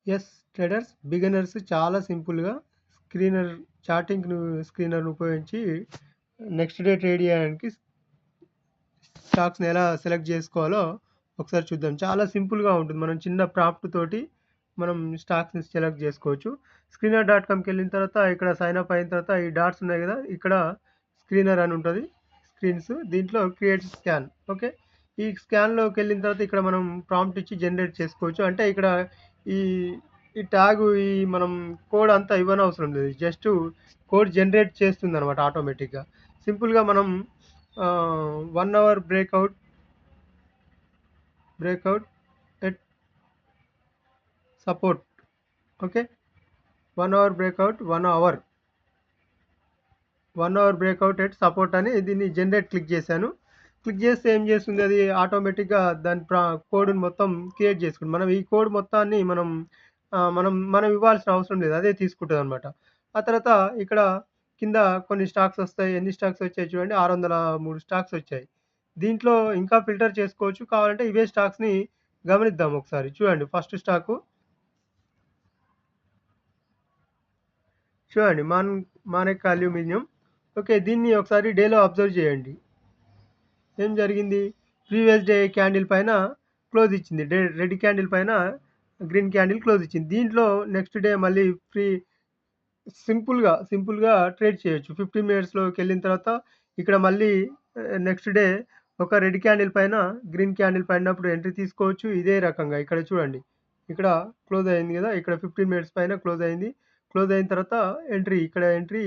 Yes traders beginners చాలా సింపుల్‌గా screener చార్టింగ్‌ను స్క్రీనర్‌ను ఉపయోగించి నెక్స్ట్ డే ట్రేడ్ చేయడానికి స్టాక్స్‌ని ఎలా సెలెక్ట్ చేసుకోవాలో ఒకసారి చూద్దాం. చాలా సింపుల్‌గా ఉంటుంది. మనం చిన్న ప్రాంప్ట్ తోటి మనం స్టాక్స్‌ని సెలెక్ట్ చేసుకోవచ్చు. స్క్రీనర్ డాట్ కామ్‌కెళ్ళిన తర్వాత ఇక్కడ సైన్ అప్ అయిన తర్వాత ఈ డాట్స్ ఉన్నాయి గదా! ఇక్కడ స్క్రీనర్ అని ఉంటది. స్క్రీన్స్ దీంట్లో క్రియేట్ స్కాన్ ఓకే. ఈ స్కాన్‌లోకెళ్ళిన తర్వాత ఇక్కడ మనం ప్రాంప్ట్ ఇచ్చి జనరేట్ చేసుకోవచ్చు. అంటే ఇక్కడ ఈ ఈ ట్యాగు మనం కోడ్ అంతా ఇవ్వనవసరం లేదు. జస్ట్ కోడ్ జనరేట్ చేస్తుందనమాట ఆటోమేటిక్‌గా. సింపుల్‌గా మనం 1 hour breakout at support okay. 1 hour breakout 1 hour breakout at support అని దీన్ని జనరేట్ క్లిక్ చేశాను. క్లిక్ చేస్తే ఏం చేస్తుంది అది ఆటోమేటిక్‌గా దాని కోడ్‌ని మొత్తం క్రియేట్ చేసుకుంటుంది. మనం ఈ కోడ్ మొత్తాన్ని మనం ఇవ్వాల్సిన అవసరం లేదు. అదే తీసుకుంటదనమాట. ఆ తర్వాత ఇక్కడ కింద కొన్ని స్టాక్స్ వస్తాయి. ఎన్ని స్టాక్స్ వచ్చాయి చూడండి 603 స్టాక్స్ వచ్చాయి. దీంట్లో ఇంకా ఫిల్టర్ చేసుకోవచ్చు. కావాలంటే ఇవే స్టాక్స్‌ని గమనిద్దాం ఒకసారి. చూడండి ఫస్ట్ స్టాకు చూడండి మాణిక్ అల్యూమినియం. ఓకే. దీన్ని ఒకసారి డేలో అబ్జర్వ్ చేయండి. ఏం జరిగింది? ప్రీవియస్ డే క్యాండిల్ పైన క్లోజ్ ఇచ్చింది. రెడ్ క్యాండిల్ పైన గ్రీన్ క్యాండిల్ క్లోజ్ ఇచ్చింది. దీంట్లో నెక్స్ట్ డే మళ్ళీ సింపుల్‌గా ట్రేడ్ చేయొచ్చు. 15 మినిట్స్‌లోకెళ్ళిన తర్వాత ఇక్కడ మళ్ళీ నెక్స్ట్ డే ఒక రెడ్ క్యాండిల్ పైన గ్రీన్ క్యాండిల్ పడినప్పుడు ఎంట్రీ తీసుకోవచ్చు. ఇదే రకంగా ఇక్కడ చూడండి. ఇక్కడ క్లోజ్ అయింది గదా! ఇక్కడ 15 మినిట్స్ పైన క్లోజ్ అయింది. క్లోజ్ అయిన తర్వాత ఎంట్రీ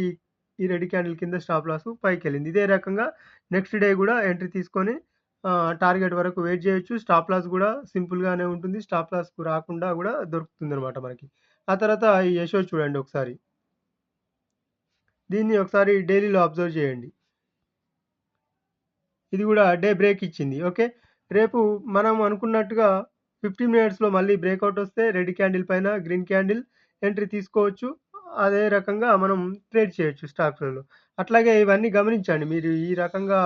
ఈ రెడ్ క్యాండిల్ కింద స్టాప్ లాస్ పైకెళ్ళింది. ఇదే రకంగా నెక్స్ట్ డే గూడా ఎంట్రీ తీసుకొని టార్గెట్ వరకు వెయిట్ జేయొచ్చు. స్టాప్ లాస్ గూడా సింపుల్‌గానే ఉంటుంది. స్టాప్ లాస్‌కు రాకుండా గూడా దొరుకుతుందనమాట మనకి. ఆ తర్వాత ఈ యెషో చూడండి ఒకసారి. దీన్ని ఒకసారి డైలీలో అబ్జర్వ్ చేయండి. ఇది గూడా డే బ్రేక్ ఇచ్చింది. ఓకే. రేపు మనం అనుకున్నట్టుగా 15 మినిట్స్‌లో మళ్ళీ బ్రేకౌట్ వస్తే రెడ్ క్యాండిల్ పైన గ్రీన్ క్యాండిల్ ఎంట్రీ తీసుకోవచ్చు. అదే రకంగా మనం ట్రేడ్ చేయొచ్చు స్టాక్స్‌లలో. అట్లాగే ఇవన్నీ గమనించండి. మీరు ఈ రకంగా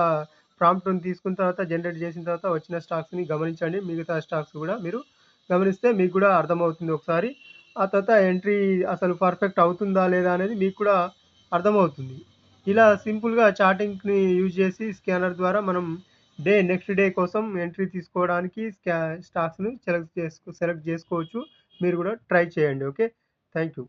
ప్రాంప్ట్‌ని తీసుకున్న తర్వాత జనరేట్ చేసిన తర్వాత వచ్చిన స్టాక్స్‌ని గమనించండి. మిగతా స్టాక్స్ గూడా మీరు గమనిస్తే మీకు గూడా అర్థమవుతుంది ఒకసారి. ఆ తర్వాత ఎంట్రీ అసలు పర్ఫెక్ట్ అవుతుందా లేదా అనేది మీకు కూడా అర్థమవుతుంది. ఇలా సింపుల్‌గా చార్టింగ్‌ని యూజ్ చేసి స్కానర్ ద్వారా మనం నెక్స్ట్ డే కోసం ఎంట్రీ తీసుకోవడానికి స్టాక్స్‌ని సెలెక్ట్ చేసుకోవచ్చు. మీరు గూడా ట్రై చేయండి. ఓకే. Thank you.